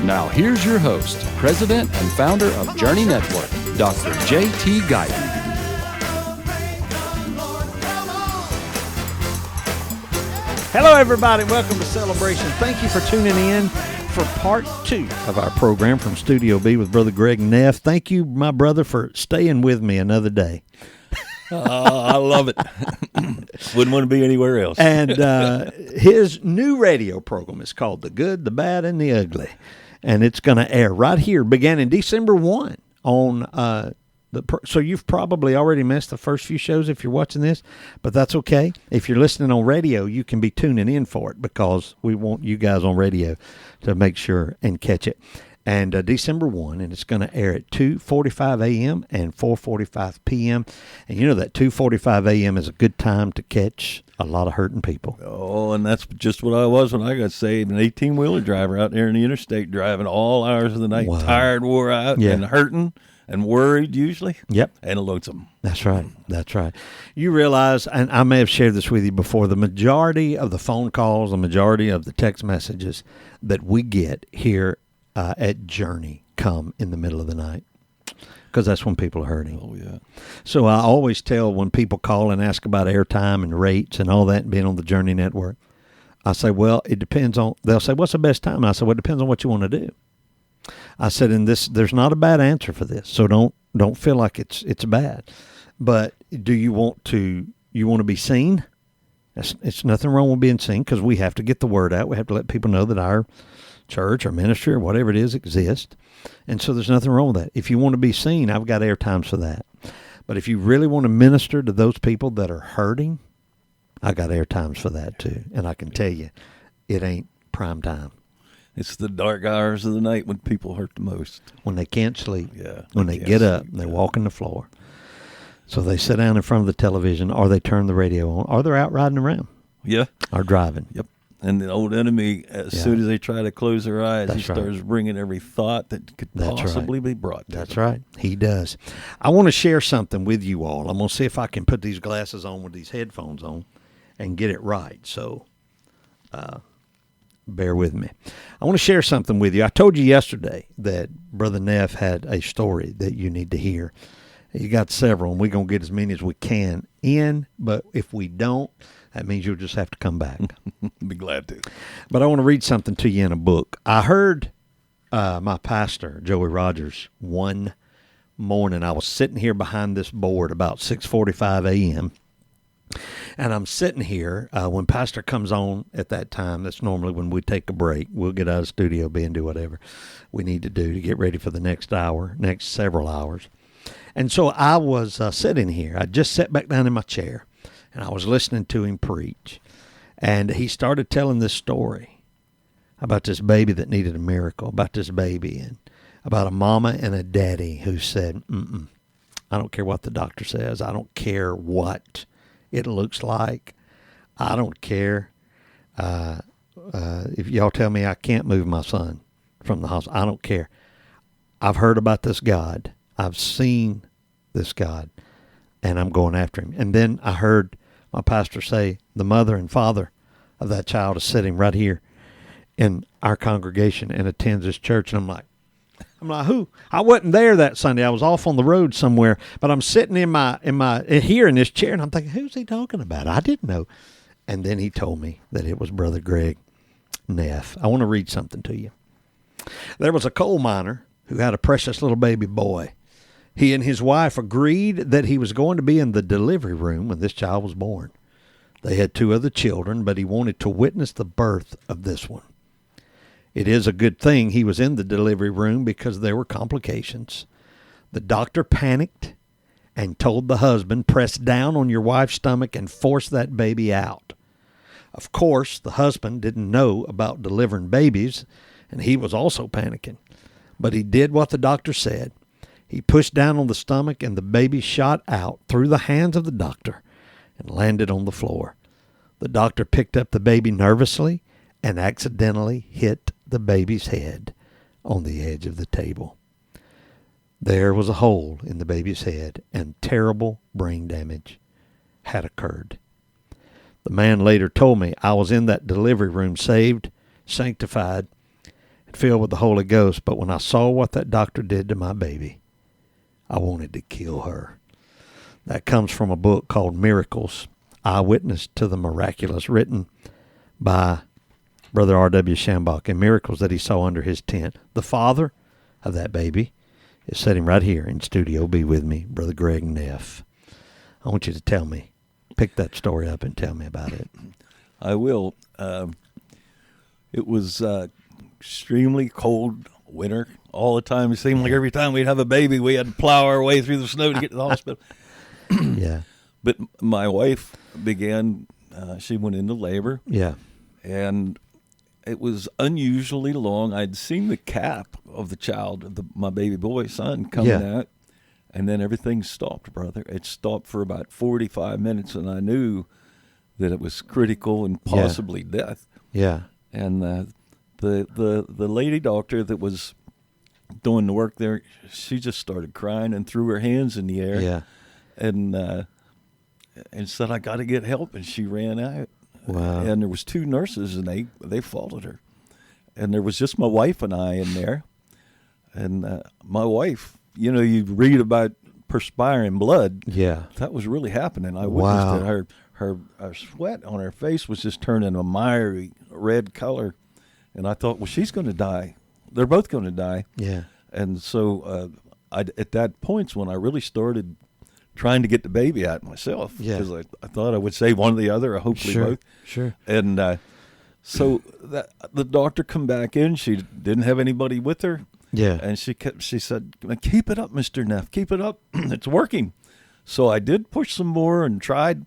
Now here's your host, President and founder of Journey Network, Dr. J.T. Guyton. Hello, everybody. Welcome to Celebration. Thank you for tuning in for part 2 of our program from Studio B with Brother Greg Neff. Thank you, my brother, for staying with me another day. I love it. Wouldn't want to be anywhere else. And his new radio program is called The Good, the Bad, and the Ugly. And it's going to air right here beginning December 1 on so you've probably already missed the first few shows if you're watching this, but that's okay. If you're listening on radio, you can be tuning in for it because we want you guys on radio to make sure and catch it. And December 1, and it's going to air at 2:45 a.m. and 4:45 p.m. And you know that 2:45 a.m. is a good time to catch a lot of hurting people. Oh, and that's just what I was when I got saved, an 18-wheeler driver out there in the interstate driving all hours of the night, tired, wore out, and hurting. And worried usually. Yep. And lonesome. That's right. That's right. You realize, and I may have shared this with you before, the majority of the phone calls, the majority of the text messages that we get here at Journey come in the middle of the night because that's when people are hurting. Oh, yeah. So I always tell when people call and ask about airtime and rates and all that and being on the Journey Network, I say, well, it depends on, they'll say, what's the best time? And I say, well, it depends on what you want to do. I said, there's not a bad answer for this, so don't feel like it's bad. But do you want to be seen? It's nothing wrong with being seen because we have to get the word out. We have to let people know that our church or ministry or whatever it is exists. And so there's nothing wrong with that. If you want to be seen, I've got air times for that. But if you really want to minister to those people that are hurting, I got air times for that too. And I can tell you, it ain't prime time. It's the dark hours of the night when people hurt the most. When they can't sleep. Yeah. When they get up, and they walk on the floor. So they sit down in front of the television, or they turn the radio on, or they're out riding around. Yeah. Or driving. Yep. And the old enemy, as soon as they try to close their eyes, he starts bringing every thought that could possibly be brought to That's them. right. He does. I want to share something with you all. I'm going to see if I can put these glasses on with these headphones on and get it right. So, bear with me. I want to share something with you. I told you yesterday that Brother Neff had a story that you need to hear. You got several, and we're going to get as many as we can in, but if we don't, that means you'll just have to come back. Be glad to. But I want to read something to you in a book. I heard my pastor, Joey Rogers, one morning. I was sitting here behind this board about 6:45 a.m., and I'm sitting here when Pastor comes on at that time. That's normally when we take a break. We'll get out of Studio B and do whatever we need to do to get ready for the next hour, next several hours. And so I was sitting here. I just sat back down in my chair, and I was listening to him preach. And he started telling this story about this baby that needed a miracle, about this baby, and about a mama and a daddy who said, I don't care what the doctor says. I don't care what it looks like. I don't care if y'all tell me I can't move my son from the hospital. I don't care. I've heard about this God. I've seen this God, and I'm going after him. And then I heard my pastor say the mother and father of that child is sitting right here in our congregation and attends this church. And I'm like, who? I wasn't there that Sunday. I was off on the road somewhere, but I'm sitting in my here in this chair, and I'm thinking, who's he talking about? I didn't know. And then he told me that it was Brother Greg Neff. I want to read something to you. There was a coal miner who had a precious little baby boy. He and his wife agreed that he was going to be in the delivery room when this child was born. They had 2 other children, but he wanted to witness the birth of this one. It is a good thing he was in the delivery room because there were complications. The doctor panicked and told the husband, press down on your wife's stomach and force that baby out. Of course, the husband didn't know about delivering babies, and he was also panicking. But he did what the doctor said. He pushed down on the stomach, and the baby shot out through the hands of the doctor and landed on the floor. The doctor picked up the baby nervously and accidentally hit the baby's head on the edge of the table. There was a hole in the baby's head, and terrible brain damage had occurred. The man later told me, I was in that delivery room saved, sanctified, filled with the Holy Ghost, but when I saw what that doctor did to my baby, I wanted to kill her. That comes from a book called Miracles, Eyewitness to the Miraculous, written by Brother R.W. Shambach, and miracles that he saw under his tent. The father of that baby is sitting right here in studio. Be with me, Brother Greg Neff. I want you to tell me, pick that story up and tell me about it. I will. It was extremely cold winter all the time. It seemed like every time we'd have a baby, we had to plow our way through the snow to get to the hospital. Yeah. But my wife began, she went into labor. Yeah. And it was unusually long. I'd seen the cap of the child, my baby boy son, coming out, and then everything stopped, brother. It stopped for about 45 minutes, and I knew that it was critical and possibly death. Yeah. And the lady doctor that was doing the work there, she just started crying and threw her hands in the air. Yeah. And said, I got to get help, and she ran out. Wow. And there was 2 nurses, and they followed her. And there was just my wife and I in there. And my wife, you know, you read about perspiring blood. Yeah. That was really happening. I witnessed it. Her sweat on her face was just turning a miry red color. And I thought, well, she's going to die. They're both going to die. Yeah. And so at that point when I really started trying to get the baby out myself, because I thought I would save one or the other, or hopefully both. Sure. And so the doctor come back in. She didn't have anybody with her. Yeah. And she said, keep it up, Mr. Neff. Keep it up. It's working. So I did push some more and tried,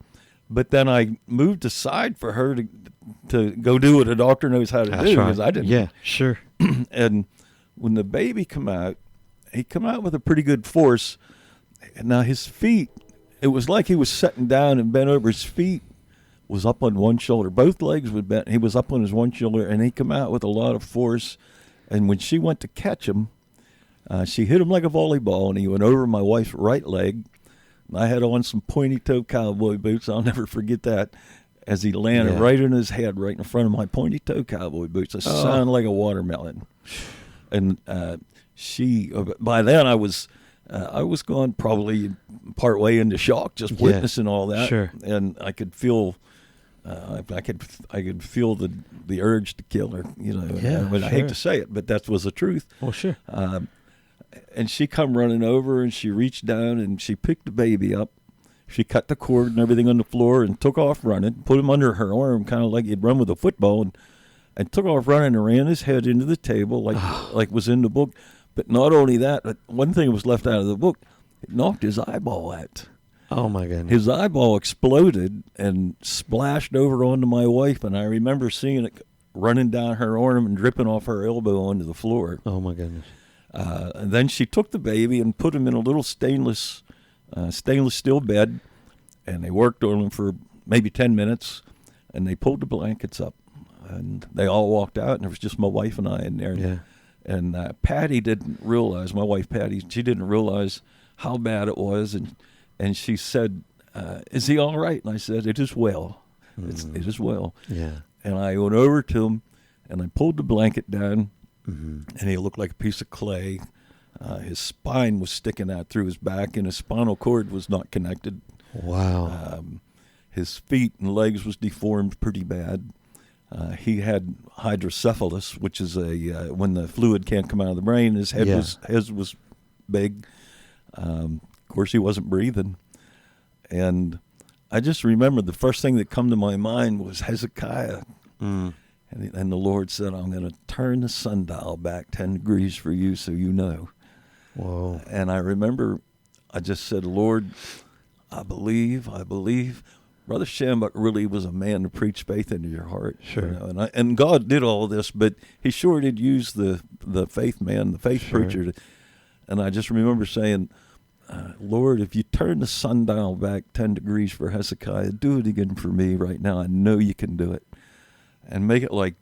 but then I moved aside for her to go do what a doctor knows how to do, because I didn't. Yeah, sure. And when the baby come out, he come out with a pretty good force. And now his feet, it was like he was sitting down and bent over. His feet was up on one shoulder. Both legs were bent. He was up on his one shoulder, and he come out with a lot of force. And when she went to catch him, she hit him like a volleyball, and he went over my wife's right leg. And I had on some pointy-toe cowboy boots. I'll never forget that, as he landed right in his head, right in front of my pointy-toe cowboy boots. It sounded like a watermelon. And she, by then I was gone probably part way into shock, just witnessing all that. Sure. And I could feel, I could feel the urge to kill her. You know, Yeah, I hate to say it, but that was the truth. Well, sure. And she come running over, and she reached down and she picked the baby up. She cut the cord and everything on the floor and took off running, put him under her arm, kind of like you'd run with a football, and took off running and ran his head into the table like was in the book. But not only that, but one thing was left out of the book. It knocked his eyeball out. Oh, my goodness. His eyeball exploded and splashed over onto my wife, and I remember seeing it running down her arm and dripping off her elbow onto the floor. Oh, my goodness. And then she took the baby and put him in a little stainless steel bed, and they worked on him for maybe 10 minutes, and they pulled the blankets up, and they all walked out, and there was just my wife and I in there. Yeah. And Patty didn't realize, my wife Patty, she didn't realize how bad it was, and she said, is he all right? And I said, it is well. It is well. Yeah. And I went over to him, and I pulled the blanket down, Mm-hmm. and he looked like a piece of clay. His spine was sticking out through his back, and his spinal cord was not connected. Wow. His feet and legs was deformed pretty bad. He had hydrocephalus, which is when the fluid can't come out of the brain. His head was big. Of course, he wasn't breathing. And I just remember the first thing that come to my mind was Hezekiah. Mm. And the Lord said, I'm going to turn the sundial back 10 degrees for you so you know. Whoa. And I remember I just said, Lord, I believe. Brother Shambach really was a man to preach faith into your heart. Sure. You know? And God did all this, but he sure did use the faith man, the faith preacher. And I just remember saying, Lord, if you turn the sundial back 10 degrees for Hezekiah, do it again for me right now. I know you can do it. And make it like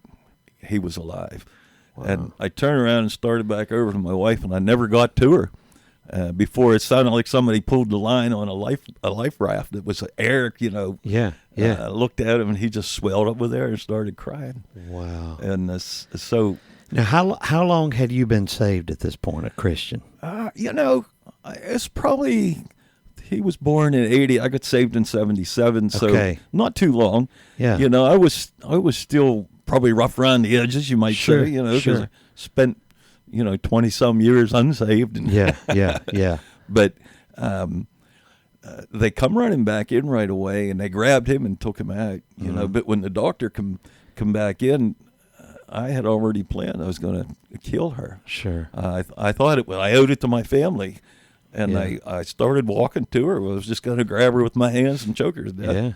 he was alive. Wow. And I turned around and started back over to my wife, and I never got to her. Before it sounded like somebody pulled the line on a life raft. It was Eric, you know. Yeah. I looked at him, and he just swelled up with air and started crying. Wow. And so Now, how long had you been saved at this point, a Christian? It's probably, he was born in 80. I got saved in 77, so Okay. not too long. Yeah. I was still probably rough around the edges, you might Sure, say, because sure. I spent, 20-some years unsaved. And Yeah. But they come running back in right away, and they grabbed him and took him out, But when the doctor come back in, I had already planned I was going to kill her. Sure. I thought I owed it to my family, and Yeah. I started walking to her. I was just going to grab her with my hands and choke her to death.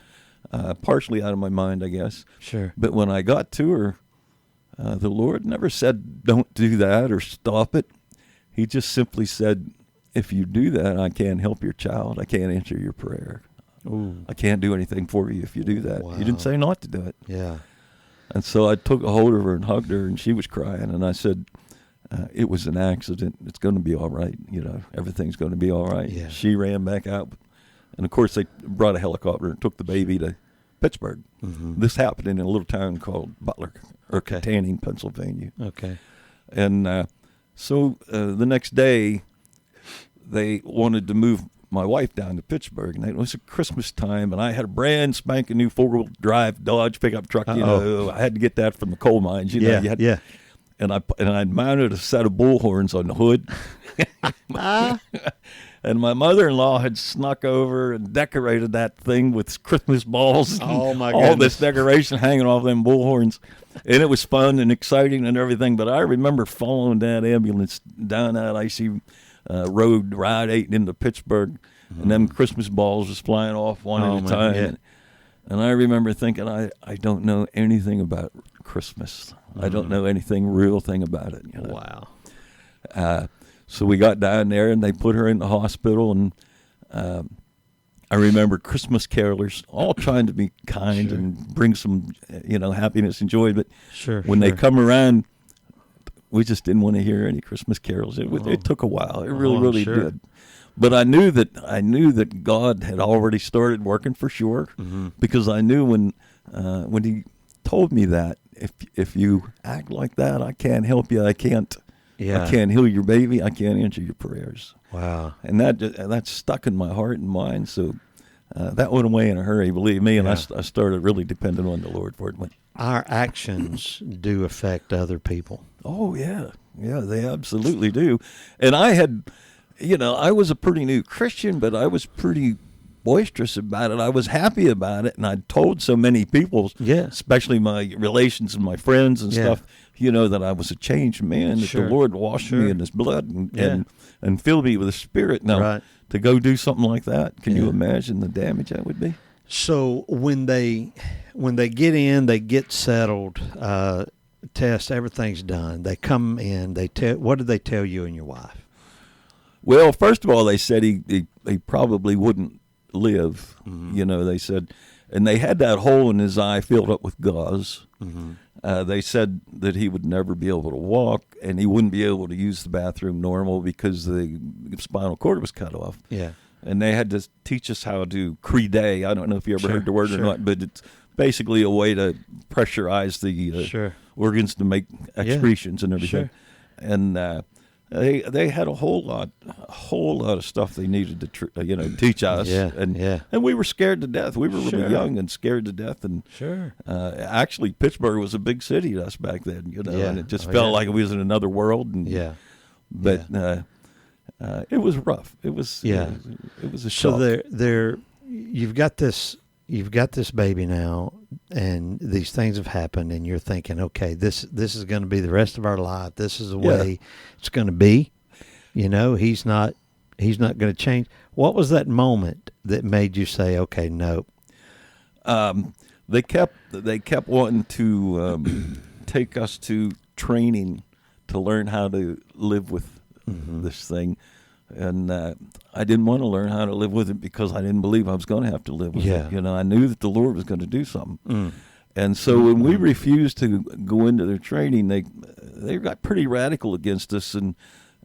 Partially out of my mind, I guess. Sure. But when I got to her, the Lord never said, don't do that or stop it. He just simply said, if you do that, I can't help your child. I can't answer your prayer. Ooh. I can't do anything for you if you do that. Wow. He didn't say not to do it. Yeah. And so I took a hold of her and hugged her, and she was crying. And I said, it was an accident. It's going to be all right. Everything's going to be all right. Yeah. She ran back out. And, of course, they brought a helicopter and took the baby to Pittsburgh. Mm-hmm. This happened in a little town called Butler, or Canning, Pennsylvania. Okay. And so the next day, they wanted to move my wife down to Pittsburgh, and it was a Christmas time, and I had a brand spanking new 4-wheel drive Dodge pickup truck. I had to get that from the coal mines. You had, yeah. And I mounted a set of bullhorns on the hood. And my mother-in-law had snuck over and decorated that thing with Christmas balls. And Oh, my all goodness. this decoration hanging off them bullhorns. And it was fun and exciting and everything. But I remember following that ambulance down that icy road, Ride 8 into Pittsburgh. And them Christmas balls was flying off one at a time. Yeah. And I remember thinking, I don't know anything about Christmas. I don't know anything real thing about it. Wow. So we got down there, and they put her in the hospital, and I remember Christmas carolers all trying to be kind and bring some, happiness and joy. But when they come around, we just didn't want to hear any Christmas carols. It took a while. It really did. But I knew that God had already started working for sure, because I knew when He told me that if you act like that, I can't help you. I can't heal your baby. I can't answer your prayers. Wow. And that stuck in my heart and mind. So that went away in a hurry, believe me. And I started really depending on the Lord for it. Our actions do affect other people. Oh yeah, they absolutely do. And I had, I was a pretty new Christian, but I was pretty boisterous about it. I was happy about it, and I told so many people, especially my relations and my friends and stuff, that I was a changed man, that the Lord washed me in His blood and filled me with the Spirit. Now, to go do something like that, can you imagine the damage that would be? So when they get in, they get settled, test, everything's done. They come in. What did they tell you and your wife? Well, first of all, they said he probably wouldn't live. They said, and they had that hole in his eye filled up with gauze. They said that he would never be able to walk, and he wouldn't be able to use the bathroom normal because the spinal cord was cut off. Yeah. And they had to teach us how to crede. I don't know if you ever heard the word or not, but it's basically a way to pressurize the organs to make excretions and everything. And they had a whole lot of stuff they needed to teach us. And we were scared to death. We were really young and scared to death. And actually, Pittsburgh was a big city to us back then. And it just felt like we was in another world. And, but it was rough. It was it was a shock. So you've got this baby now, and these things have happened, and you're thinking, okay, this is going to be the rest of our life. This is the way it's going to be. He's not going to change. What was that moment that made you say, okay, no? They kept wanting to take us to training to learn how to live with this thing. And I didn't want to learn how to live with it because I didn't believe I was going to have to live with it. I knew that the Lord was going to do something. And so when we refused to go into their training, they got pretty radical against us and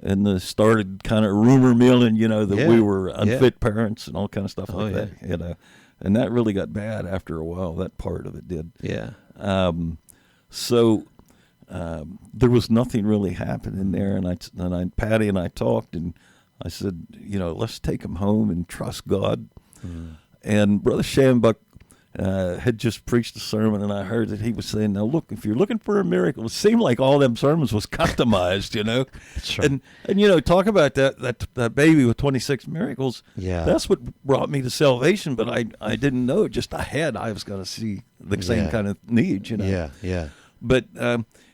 they started kind of rumor milling, that we were unfit parents and all kind of stuff like that. And that really got bad after a while. That part of it did. Yeah. So there was nothing really happening there. And Patty and I talked, and I said, let's take him home and trust God. And Brother Shambuck had just preached a sermon, and I heard that he was saying, now look, if you're looking for a miracle, it seemed like all them sermons was customized, That's right. And talk about that baby with 26 miracles. Yeah. That's what brought me to salvation, but I didn't know just ahead I was going to see the same kind of need, Yeah. But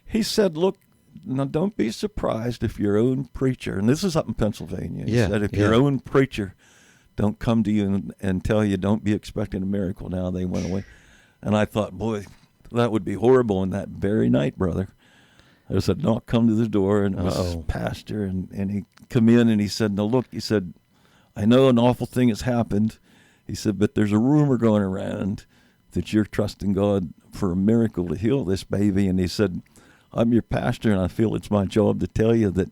he said, look, now don't be surprised if your own preacher, and this is up in Pennsylvania, he said, if your own preacher don't come to you and tell you don't be expecting a miracle. Now they went away. And I thought, boy, that would be horrible. And that very night, brother, there was a knock come to the door, and it was his pastor, and he come in and he said, no, look, he said, I know an awful thing has happened. He said, but there's a rumor going around that you're trusting God for a miracle to heal this baby. And he said, I'm your pastor, and I feel it's my job to tell you that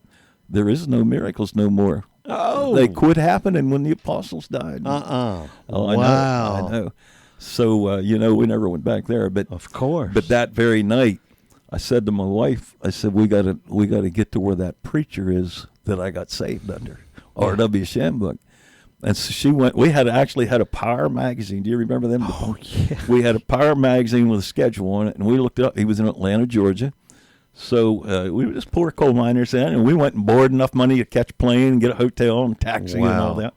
there is no miracles no more. Oh, they quit happening when the apostles died. Oh, wow. I know. So, we never went back there. But of course. But that very night, I said to my wife, I said, we got to get to where that preacher is that I got saved under, R.W. Shambuck. And so she went. We actually had a Power magazine. Do you remember them? Oh, yeah. We had a Power magazine with a schedule on it, and we looked it up. He was in Atlanta, Georgia. So we were just poor coal miners then, and we went and borrowed enough money to catch a plane and get a hotel and taxi and all that.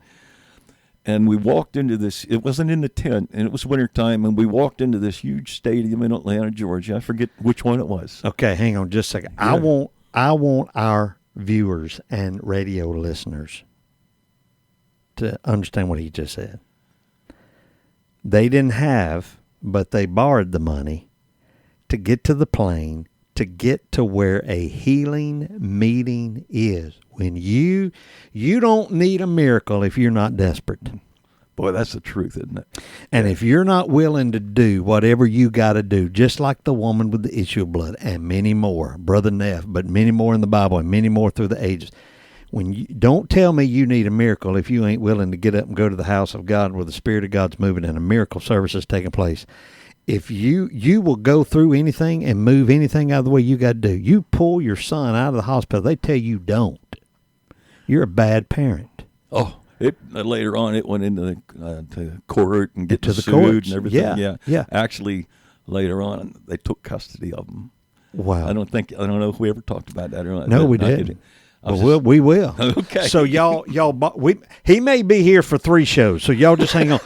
And we walked into this. It wasn't in the tent, and it was wintertime, and we walked into this huge stadium in Atlanta, Georgia. I forget which one it was. Okay, hang on just a second. Yeah. I want our viewers and radio listeners to understand what he just said. They didn't have, but they borrowed the money to get to the plane, to get to where a healing meeting is. When you don't need a miracle if you're not desperate. Boy, that's the truth, isn't it? And if you're not willing to do whatever you got to do, just like the woman with the issue of blood and many more, Brother Neff, but many more in the Bible and many more through the ages. Don't tell me you need a miracle if you ain't willing to get up and go to the house of God where the Spirit of God's moving and a miracle service is taking place. If you will go through anything and move anything out of the way you got to do, you pull your son out of the hospital, they tell you don't. You're a bad parent. Oh, later on it went into to court and get to the sued courts and everything. Yeah. Actually, later on they took custody of him. Wow. I don't know if we ever talked about that or not. No, we didn't. But we will. Okay. So y'all, he may be here for 3 shows, so y'all just hang on.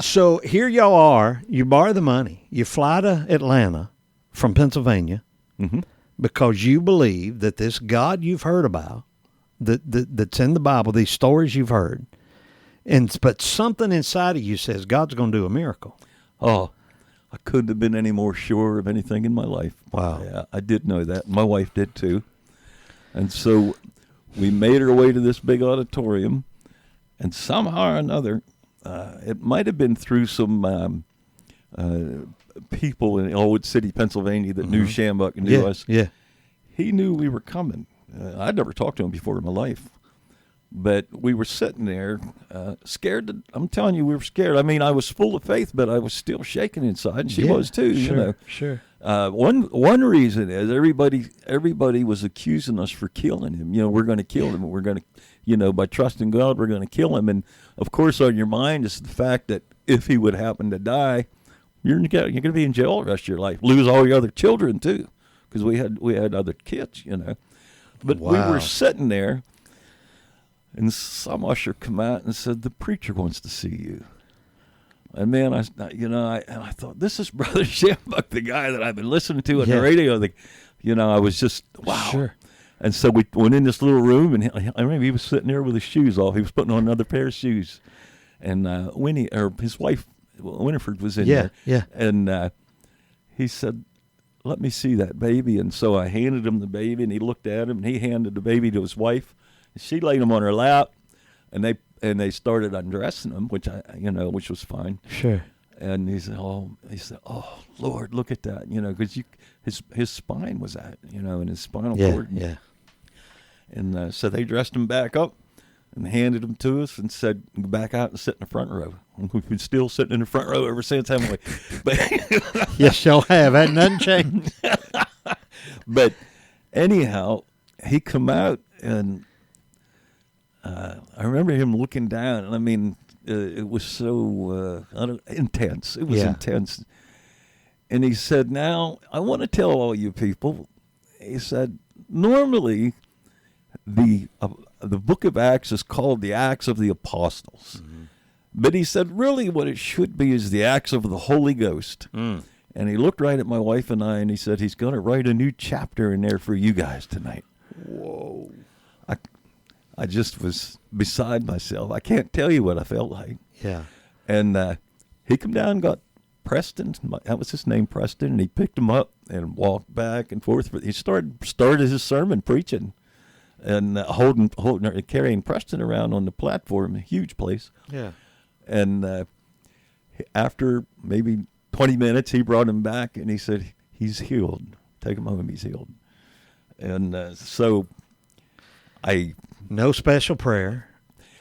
So here y'all are. You borrow the money. You fly to Atlanta from Pennsylvania because you believe that this God you've heard about, that's in the Bible, these stories you've heard, but something inside of you says God's going to do a miracle. Oh, I couldn't have been any more sure of anything in my life. Wow. Yeah, I did know that. My wife did too. And so we made our way to this big auditorium, and somehow or another, it might have been through some people in Elwood City, Pennsylvania that knew Shambuck and knew us. Yeah. He knew we were coming. I'd never talked to him before in my life. But we were sitting there scared. I'm telling you, we were scared. I mean, I was full of faith, but I was still shaking inside, and she was too. Sure. One reason is everybody was accusing us for killing him. We're going to kill him. We're going to, by trusting God, we're going to kill him. And of course, on your mind is the fact that if he would happen to die, you're going to be in jail the rest of your life. Lose all your other children too, because we had other kids. But we were sitting there. And some usher come out and said, the preacher wants to see you. And man, I thought, this is Brother Shambuck, the guy that I've been listening to on the radio. I was just, wow. Sure. And so we went in this little room, and I remember he was sitting there with his shoes off. He was putting on another pair of shoes. And his wife, Winifred, was in there. Yeah. And he said, let me see that baby. And so I handed him the baby, and he looked at him, and he handed the baby to his wife. She laid him on her lap, and they started undressing him, which which was fine. Sure. And he said, "Oh Lord, look at that!" Because his spine was out, and his spinal cord. Yeah. And so they dressed him back up and handed him to us and said, "Go back out and sit in the front row." And we've been still sitting in the front row ever since, haven't we? But yes, y'all have. Hadn't nothing changed. But anyhow, he come out, and I remember him looking down, and I mean, it was so intense. It was intense. And he said, now, I want to tell all you people, he said, normally the book of Acts is called the Acts of the Apostles. Mm-hmm. But he said, really what it should be is the Acts of the Holy Ghost. Mm. And he looked right at my wife and I, and he said, he's going to write a new chapter in there for you guys tonight. Whoa. I just was beside myself. I can't tell you what I felt like. Yeah. And he come down and got Preston. That was his name, Preston. And he picked him up and walked back and forth. He started his sermon preaching and carrying Preston around on the platform, a huge place. Yeah. And after maybe 20 minutes, he brought him back, and he said, he's healed. Take him home, he's healed. And so no special prayer.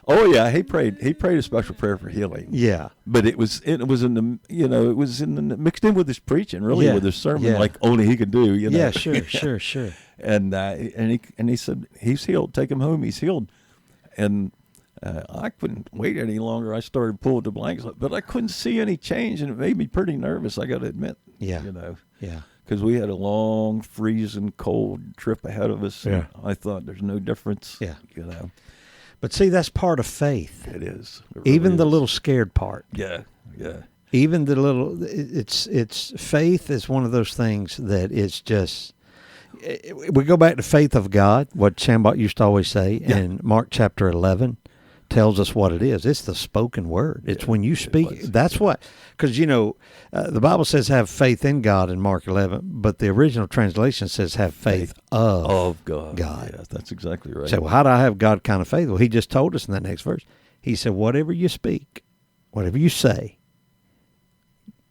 Oh yeah, he prayed a special prayer for healing. Yeah, but it was in the mixed in with his preaching, really, with his sermon, like only he could do. Yeah, sure. And he said, he's healed. Take him home. He's healed. And I couldn't wait any longer. I started pulling the blankets up, but I couldn't see any change, and it made me pretty nervous. I got to admit. Yeah. Yeah. Because we had a long, freezing, cold trip ahead of us. Yeah. I thought there's no difference. Yeah. But see, that's part of faith. It is. It really even the is. Little scared part. Yeah. Even the little, it's faith is one of those things that it's just, we go back to faith of God, what Shambach used to always say, and Mark chapter 11 tells us what it is. It's the spoken word. It's when you speak. That's what, because, the Bible says have faith in God in Mark 11, but the original translation says have faith of God. Yeah, that's exactly right. So, well, how do I have God kind of faith? Well, he just told us in that next verse. He said, whatever you speak, whatever you say,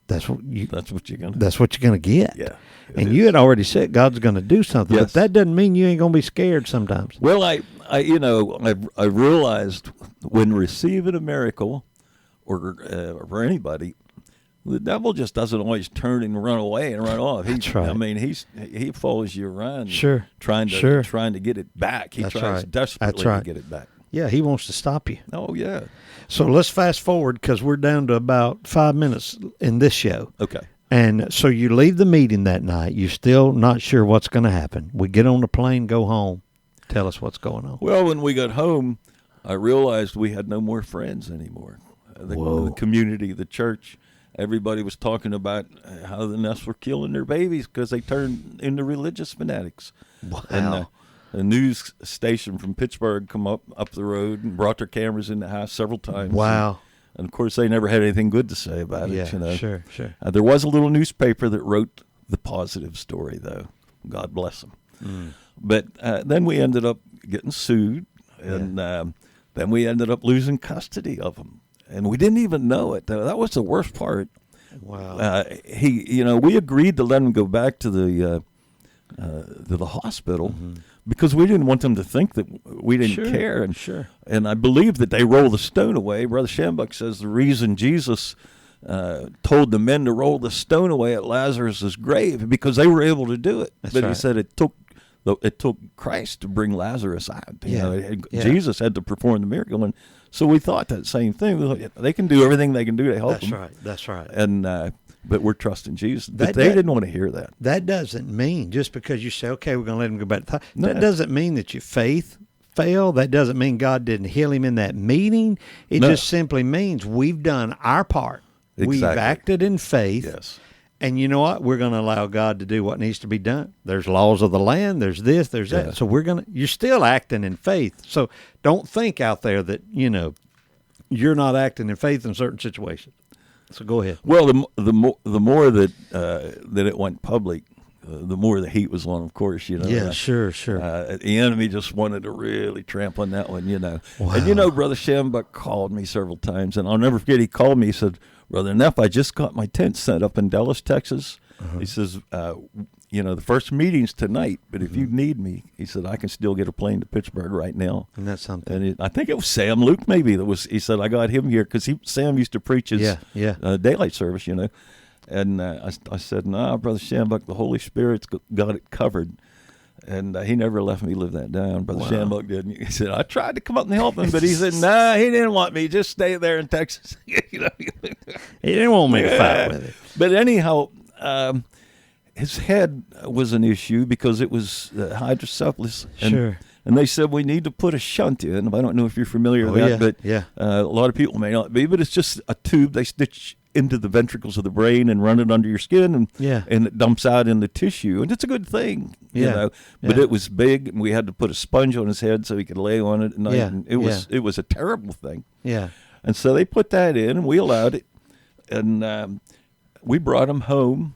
that's what you're gonna get. Yeah. And you had already said God's going to do something, but that doesn't mean you ain't going to be scared sometimes. Well, I realized when receiving a miracle, or anybody, the devil just doesn't always turn and run away and run off. That's right. I mean, he follows you around, trying to get it back. He tries desperately to get it back. Yeah, he wants to stop you. Oh yeah. So let's fast forward because we're down to about 5 minutes in this show. Okay. And so you leave the meeting that night. You're still not sure what's going to happen. We get on the plane, go home. Tell us what's going on. Well, when we got home, I realized we had no more friends anymore. The community, the church, everybody was talking about how the NEFFs were killing their babies because they turned into religious fanatics. Wow. And a news station from Pittsburgh come up the road and brought their cameras in the house several times. Wow. And of course, they never had anything good to say about it. Sure. There was a little newspaper that wrote the positive story, though. God bless them. Mm. But then we ended up getting sued, and then we ended up losing custody of them. And we didn't even know it. That was the worst part. Wow. We agreed to let him go back to the hospital because we didn't want them to think that we didn't care. And I believe that they rolled the stone away. Brother Shambach says the reason Jesus told the men to roll the stone away at Lazarus' grave because they were able to do it. He said it took Christ to bring Lazarus out. Jesus had to perform the miracle, and so we thought that same thing. They can do everything they can do to help them. That's right. And but we're trusting Jesus. But they didn't want to hear that. That doesn't mean just because you say, okay, we're going to let him go back to that doesn't mean that your faith failed. That doesn't mean God didn't heal him in that meeting. It just simply means we've done our part. Exactly. We've acted in faith. Yes. And you know what? We're going to allow God to do what needs to be done. There's laws of the land. There's this, there's that. So you're still acting in faith. So don't think out there that, you're not acting in faith in certain situations. So go ahead. Well, the more that it went public, the more the heat was on, of course, Yeah, sure. The enemy just wanted to really tramp on that one, Wow. And Brother Shambach called me several times, and I'll never forget, he called me, he said, Brother Neff, I just got my tent set up in Dallas, Texas. He says, the first meeting's tonight, but if you need me, he said, I can still get a plane to Pittsburgh right now. And that's something. And I think it was Sam Luke maybe he said, I got him here because Sam used to preach his daylight service, And I said, nah, Brother Shambach, the Holy Spirit's got it covered. And he never left me live that down. Brother Wow. Shambuck didn't. He said, I tried to come up and help him, but he said, nah, he didn't want me. Just stay there in Texas. You know? He didn't want me to fight with it. But anyhow, his head was an issue because it was hydrocephalus. And, Sure. And they said, we need to put a shunt in. I don't know if you're familiar with that, yeah, but yeah. A lot of people may not be. But it's just a tube they stitch into the ventricles of the brain and run it under your skin, and Yeah. and it dumps out in the tissue. And it's a good thing, you Yeah. know. But Yeah. it was big, and we had to put a sponge on his head so he could lay on it at night. Yeah. And it was a terrible thing. Yeah. And so they put that in, and we allowed it. And we brought him home,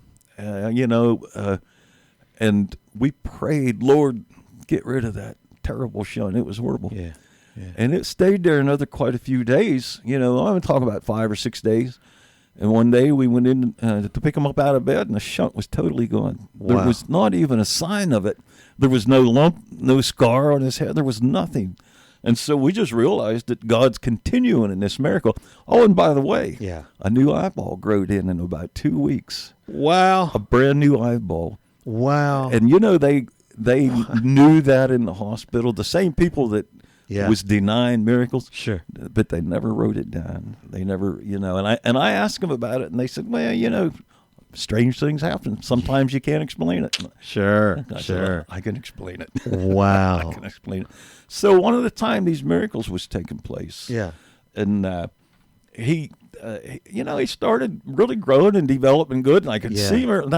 and we prayed, Lord, get rid of that terrible shunt. It was horrible. Yeah. Yeah. And it stayed there another quite a few days. You know, I'm talking about 5 or 6 days. And one day we went in to pick him up out of bed, and the shunt was totally gone. Wow. There was not even a sign of it. There was no lump, no scar on his head. There was nothing. And so we just realized that God's continuing in this miracle. Oh, and by the way, Yeah. a new eyeball growed in about 2 weeks. Wow. A brand new eyeball. Wow. And, you know, they knew that in the hospital. The same people that Yeah. was denying miracles. Sure. But they never wrote it down. They never, you know, and I asked them about it, and they said, well, you know, strange things happen. Sometimes you can't explain it. Sure. I said, Sure. I can explain it. Wow. I can explain it. So one of the time these miracles was taking place. Yeah. And he started really growing and developing good, and I could Yeah. see him.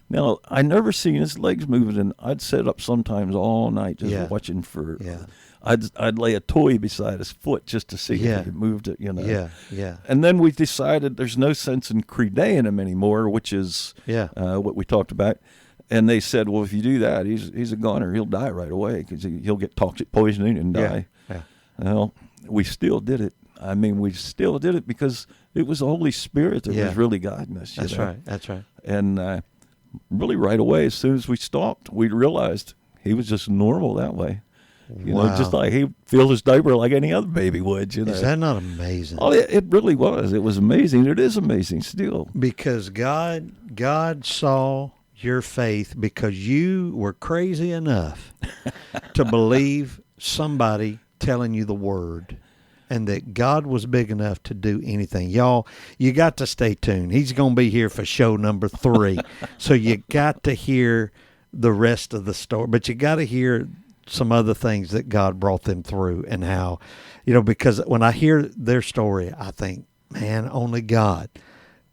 Now, I never seen his legs moving, and I'd sit up sometimes all night just Yeah. watching for. Yeah. I'd lay a toy beside his foot just to see Yeah. if he moved it, you know. Yeah. Yeah. And then we decided there's no sense in credating him anymore, which is Yeah. what we talked about. And they said, well, if you do that, he's a goner. He'll die right away because he'll get toxic poisoning and die. Yeah. Well, we still did it. I mean, we still did it because it was the Holy Spirit that Yeah. was really guiding us. That's you know? right. That's right. And really right away, as soon as we stopped, we realized he was just normal that way. You know, just like he filled his diaper like any other baby would, you know. Is that not amazing? Oh, it really was. It was amazing. It is amazing still. Because God saw your faith because you were crazy enough to believe somebody telling you the word, and that God was big enough to do anything. Y'all, you got to stay tuned. He's going to be here for show number 3. So you got to hear the rest of the story, but you got to hear some other things that God brought them through, and how, you know, because when I hear their story, I think, man, only God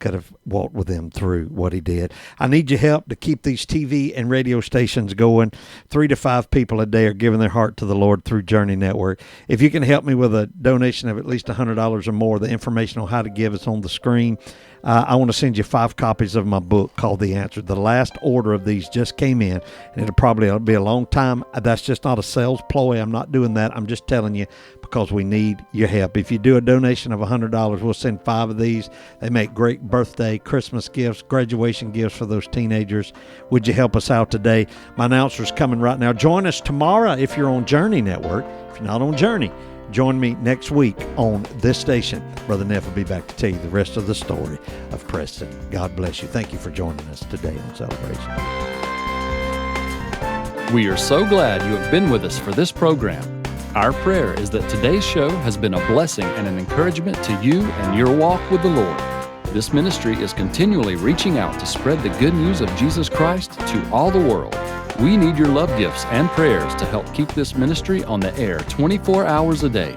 could have walked with them through what he did. I need your help to keep these TV and radio stations going. 3 to 5 people a day are giving their heart to the Lord through Journey Network. If you can help me with a donation of at least $100 or more, the information on how to give is on the screen. I want to send you 5 copies of my book called The Answer. The last order of these just came in, and it'll probably be a long time. That's just not a sales ploy. I'm not doing that. I'm just telling you because we need your help. If you do a donation of $100, we'll send 5 of these. They make great birthday, Christmas gifts, graduation gifts for those teenagers. Would you help us out today? My announcer's coming right now. Join us tomorrow if you're on Journey Network. If you're not on Journey, join me next week on this station. Brother Neff will be back to tell you the rest of the story of Preston. God bless you. Thank you for joining us today on Celebration. We are so glad you have been with us for this program. Our prayer is that today's show has been a blessing and an encouragement to you and your walk with the Lord. This ministry is continually reaching out to spread the good news of Jesus Christ to all the world. We need your love gifts and prayers to help keep this ministry on the air 24 hours a day.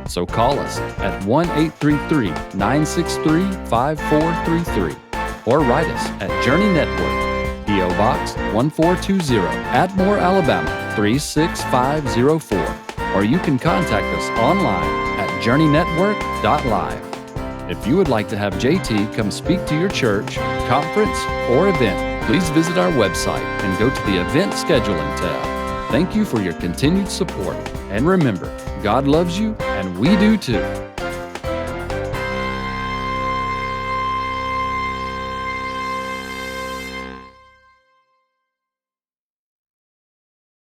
So call us at 1-833-963-5433 or write us at Journey Network, P.O. Box 1420, Atmore, Alabama 36504. Or you can contact us online at journeynetwork.live. If you would like to have JT come speak to your church, conference, or event, please visit our website and go to the event scheduling tab. Thank you for your continued support. And remember, God loves you, and we do too.